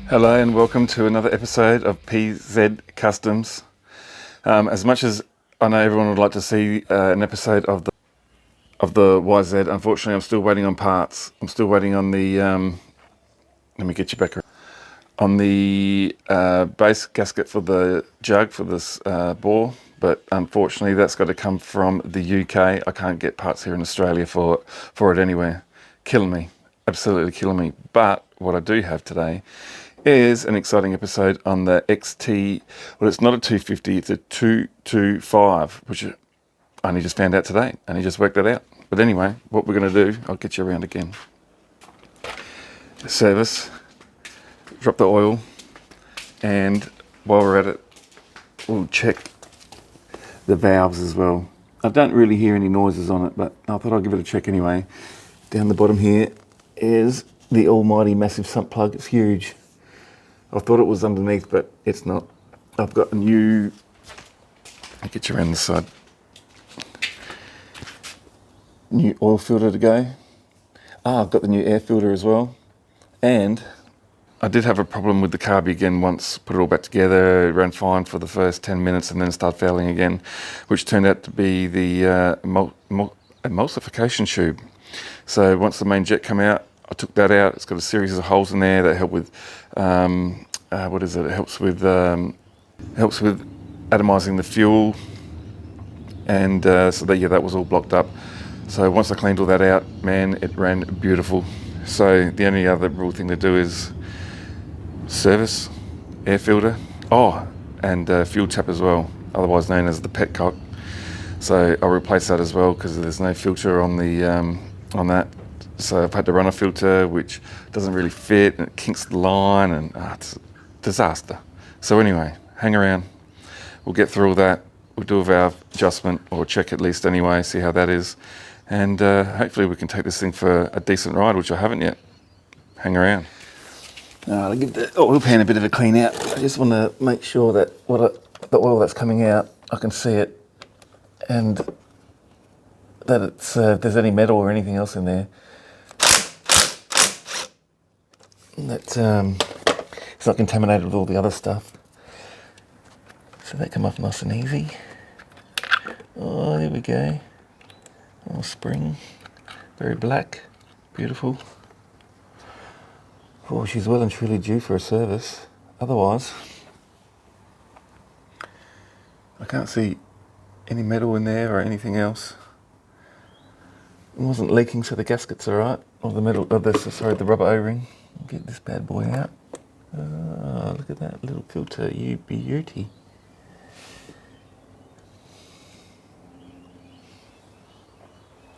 Hello and welcome to another episode of PZ Customs. As much as I know everyone would like to see an episode of the YZ, unfortunately I'm still waiting on parts. I'm still waiting on the, let me get you back, on the base gasket for the jug for this bore, but unfortunately that's got to come from the UK. I can't get parts here in Australia for it anywhere. Killing me, absolutely killing me. But what I do have today is an exciting episode on the XT. Well, it's not a 250, it's a 225, which I only just found out today. I only just worked that out. But anyway, what we're going to do, I'll get you around again. Service, drop the oil, and while we're at it, we'll check the valves as well. I don't really hear any noises on it, but I thought I'd give it a check anyway. Down the bottom here is the almighty massive sump plug. It's huge. I thought it was underneath, but it's not. I've got a new, I'll get you around the side, new oil filter to go. I've got the new air filter as well. And I did have a problem with the carby again once, put it all back together. It ran fine for the first 10 minutes and then started failing again, which turned out to be the emulsification tube. So once the main jet came out, I took that out. It's got a series of holes in there that help with, what is it? It helps with atomizing the fuel, and so that was all blocked up. So once I cleaned all that out, man, it ran beautiful. So the only other real thing to do is service, air filter, and fuel tap as well, otherwise known as the petcock. So I'll replace that as well because there's no filter on the on that. So I've had to run a filter which doesn't really fit and it kinks the line, and it's a disaster. So anyway, hang around. We'll get through all that. We'll do a valve adjustment, or check at least anyway, see how that is. And hopefully we can take this thing for a decent ride, which I haven't yet. Hang around. I'll give the oil pan a bit of a clean out. I just want to make sure that the oil that's coming out, I can see it, and that it's if there's any metal or anything else in there, that it's not contaminated with all the other stuff. So that come off nice and easy. Oh, there we go. Oh, spring, very black, beautiful. Oh, she's well and truly due for a service. Otherwise, I can't see any metal in there or anything else. It wasn't leaking, so the gasket's alright. Or the metal, the rubber O-ring. I'll get this bad boy out. Oh, look at that little filter, you beauty.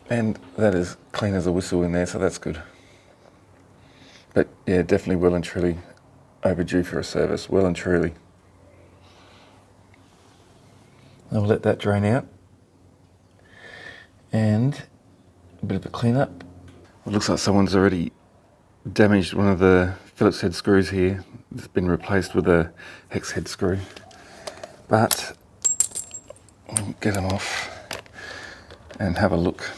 And that is clean as a whistle in there, so that's good. But yeah, definitely well and truly overdue for a service, well and truly. I'll let that drain out. And a bit of a clean up. It looks like someone's already damaged one of the Phillips head screws here. It's been replaced with a hex head screw. But we'll get them off and have a look.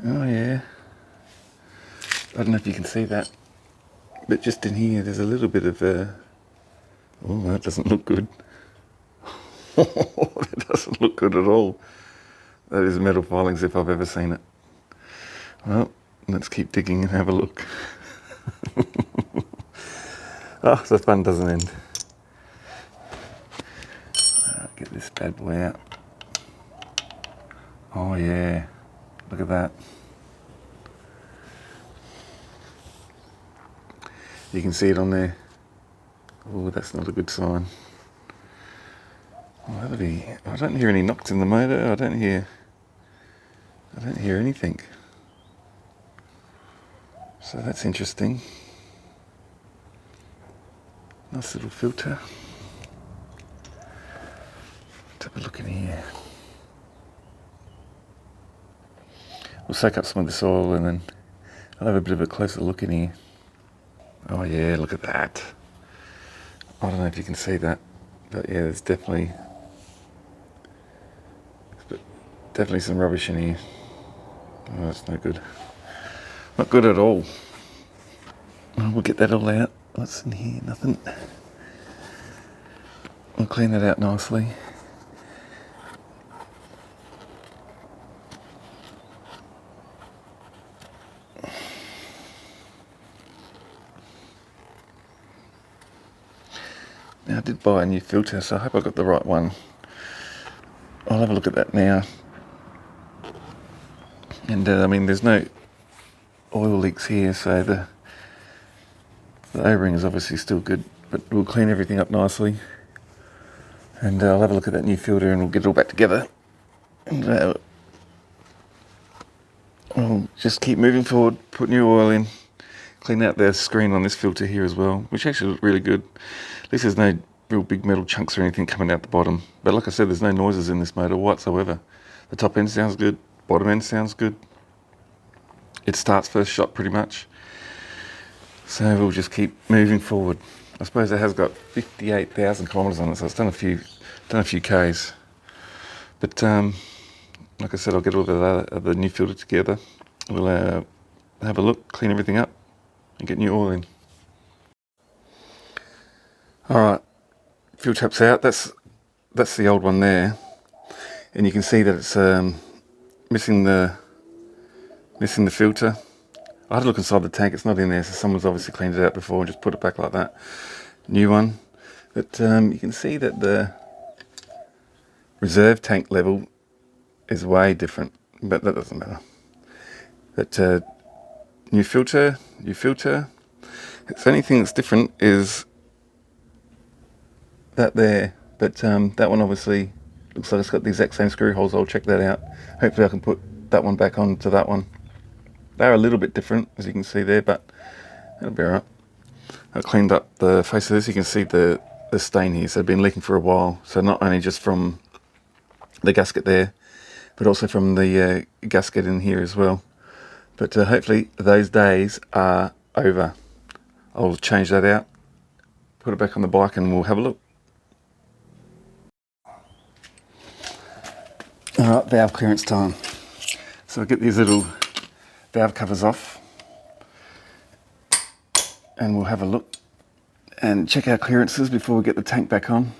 Oh yeah, I don't know if you can see that, but just in here there's a little bit of oh, that doesn't look good. That doesn't look good at all. That is metal filings if I've ever seen it. Well, let's keep digging and have a look. Oh, the fun doesn't end. Get this bad boy out. Oh yeah, look at that. You can see it on there. Oh, that's not a good sign. Oh, that'll be, I don't hear any knocks in the motor. I don't hear anything. So that's interesting. Nice little filter. Let's have a look in here. We'll soak up some of this oil and then I'll have a bit of a closer look in here. Oh yeah, look at that. I don't know if you can see that, but yeah, there's definitely some rubbish in here. Oh, that's no good. Not good at all. Oh, we'll get that all out. What's in here? Nothing. We'll clean that out nicely. Now I did buy a new filter, so I hope I got the right one. I'll have a look at that now. And I mean, there's no oil leaks here, so the O-ring is obviously still good, but we'll clean everything up nicely. And I'll have a look at that new filter and we'll get it all back together. And we'll just keep moving forward, put new oil in, clean out the screen on this filter here as well, which actually looks really good. At least there's no real big metal chunks or anything coming out the bottom. But like I said, there's no noises in this motor whatsoever. The top end sounds good, bottom end sounds good. It starts first shot pretty much. So we'll just keep moving forward. I suppose it has got 58,000 kilometres on it, so it's done a few Ks. But like I said, I'll get all the new filter together. We'll have a look, clean everything up, and get new oil in. All right, fuel tap's out. That's the old one there, and you can see that it's missing the filter. I had a look inside the tank, it's not in there, so someone's obviously cleaned it out before and just put it back like that. New one. But you can see that the reserve tank level is way different, but that doesn't matter. But new filter. The only thing that's different is that there, but that one obviously looks like it's got the exact same screw holes. I'll check that out. Hopefully I can put that one back onto that one. They're a little bit different, as you can see there, but that'll be alright. I've cleaned up the face of this. You can see the stain here, so it's been leaking for a while. So not only just from the gasket there, but also from the gasket in here as well. But hopefully those days are over. I'll change that out, put it back on the bike, and we'll have a look. Alright, valve clearance time. So I'll get these little valve covers off and we'll have a look and check our clearances before we get the tank back on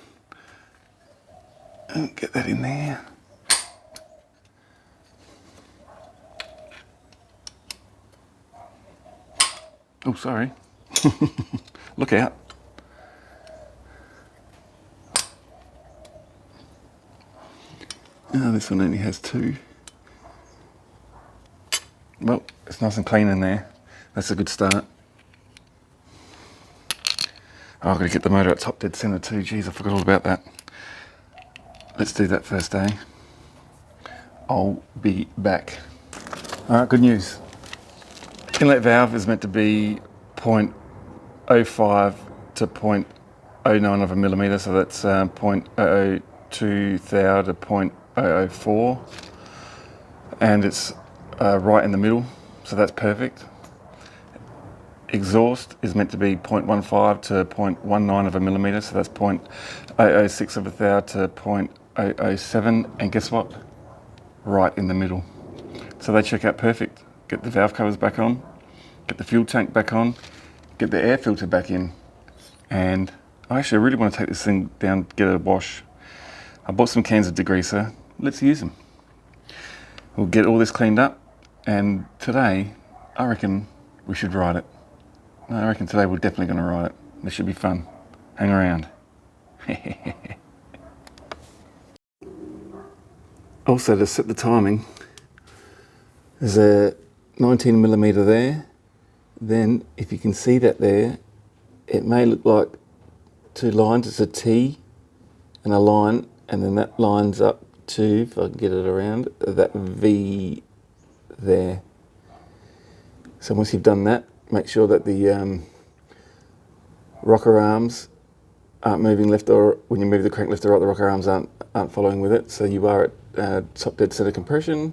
and get that in there. Oh, sorry. Look out. Oh, this one only has two. Well, it's nice and clean in there. That's a good start. Oh, I've got to get the motor at top dead centre too. Jeez, I forgot all about that. Let's do that first, eh? I'll be back. Alright, good news. Inlet valve is meant to be 0.05 to 0.09 of a millimetre, so that's 0.002 thou to 0.004, and it's right in the middle, so that's perfect. Exhaust is meant to be 0.15 to 0.19 of a millimetre, so that's 0.006 of a thou to 0.007, and guess what? Right in the middle. So they check out perfect. Get the valve covers back on, get the fuel tank back on, get the air filter back in, and I really want to take this thing down, get it a wash. I bought some cans of degreaser. Let's use them. We'll get all this cleaned up, and today I reckon we should ride it. I reckon today we're definitely going to ride it. This should be fun. Hang around. Also, to set the timing, there's a 19mm there. Then, if you can see that there, it may look like two lines. It's a T and a line, and then that lines up to, if I can get it around, that V there. So once you've done that, make sure that the rocker arms aren't moving left, or when you move the crank left or right, the rocker arms aren't following with it. So you are at top dead center compression,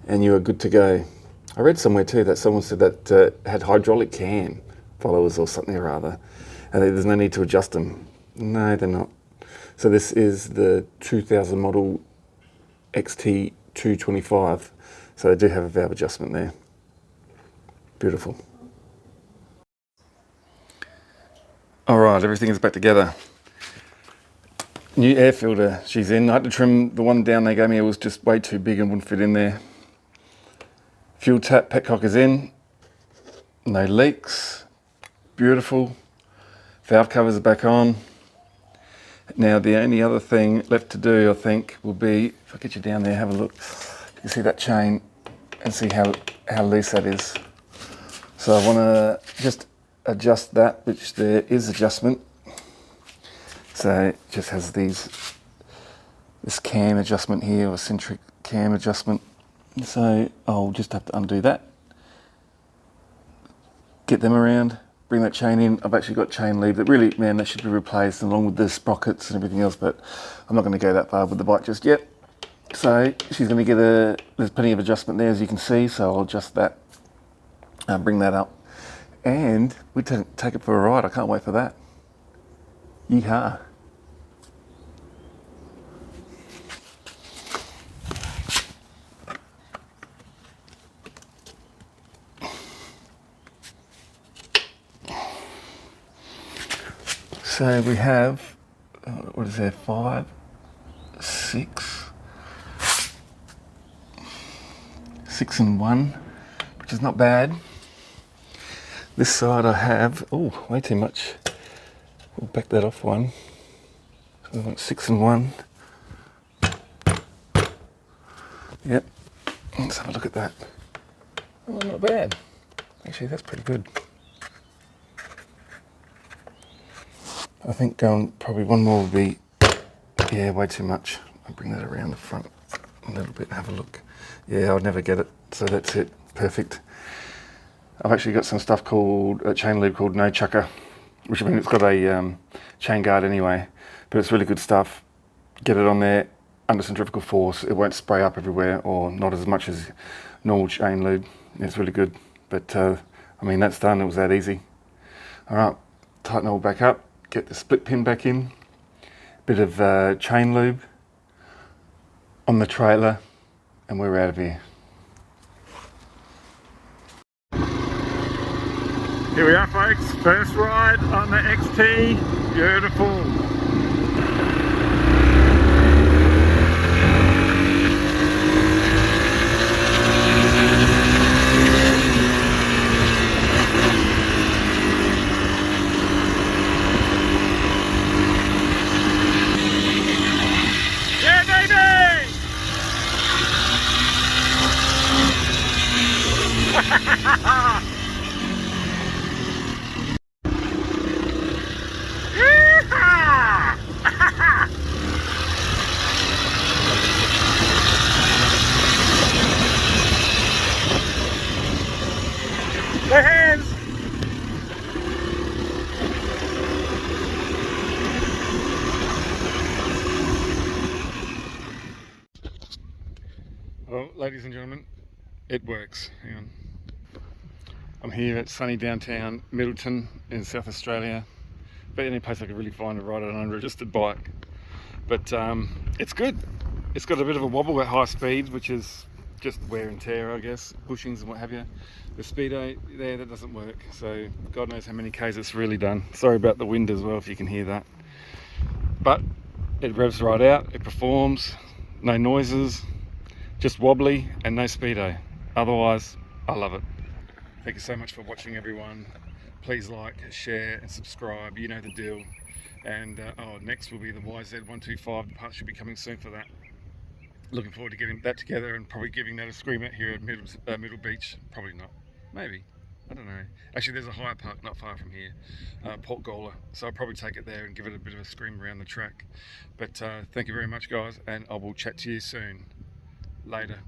and you are good to go. I read somewhere too that someone said that had hydraulic cam followers or something or other, and there's no need to adjust them. No, they're not. So this is the 2000 model XT225. So they do have a valve adjustment there. Beautiful. All right, everything is back together. New air filter, she's in. I had to trim the one down they gave me. It was just way too big and wouldn't fit in there. Fuel tap, petcock is in. No leaks. Beautiful. Valve covers are back on. Now the only other thing left to do, I think, will be, if I get you down there, have a look. You can see that chain and see how loose that is. So I want to just adjust that, which there is adjustment. So it just has this cam adjustment here, or centric cam adjustment. So I'll just have to undo that. Get them around, bring that chain in. I've actually got chain lead that really, man, that should be replaced along with the sprockets and everything else, but I'm not going to go that far with the bike just yet. So she's going to get there's plenty of adjustment there, as you can see, so I'll adjust that, bring that up, and we take it for a ride. I can't wait for that. Yeehaw. So we have, what is there, 5, 6 and 1, which is not bad. This side I have, oh, way too much. We'll back that off one. So we want 6 and 1. Yep, let's have a look at that. Oh, not bad. Actually, that's pretty good. I think probably one more would be, yeah, way too much. I'll bring that around the front a little bit and have a look. Yeah, I'd never get it, so that's it, perfect. I've actually got some stuff called, a chain lube called No Chucker, which I mean, it's got a chain guard anyway, but it's really good stuff. Get it on there, under centrifugal force, it won't spray up everywhere, or not as much as normal chain lube. It's really good, but I mean, that's done, it was that easy. All right, tighten it all back up. Get the split pin back in, bit of chain lube on the trailer, and we're out of here. Here we are, folks, first ride on the XT, beautiful. Their hands. Well, ladies and gentlemen, it works. Hang on. I'm here at sunny downtown Middleton in South Australia. But any place I could really find to ride an unregistered bike. But it's good. It's got a bit of a wobble at high speeds, which is just wear and tear, I guess, bushings and what have you. The speedo there, that doesn't work. So God knows how many Ks it's really done. Sorry about the wind as well, if you can hear that. But it revs right out, it performs, no noises, just wobbly and no speedo. Otherwise, I love it. Thank you so much for watching, everyone. Please like, share and subscribe, you know the deal. And next will be the YZ125, the parts should be coming soon for that. Looking forward to getting that together and probably giving that a scream out here at Middle Beach. Probably not, maybe. I don't know. Actually, there's a hire park not far from here, Port Gawler. So I'll probably take it there and give it a bit of a scream around the track. But thank you very much, guys, and I will chat to you soon. Later.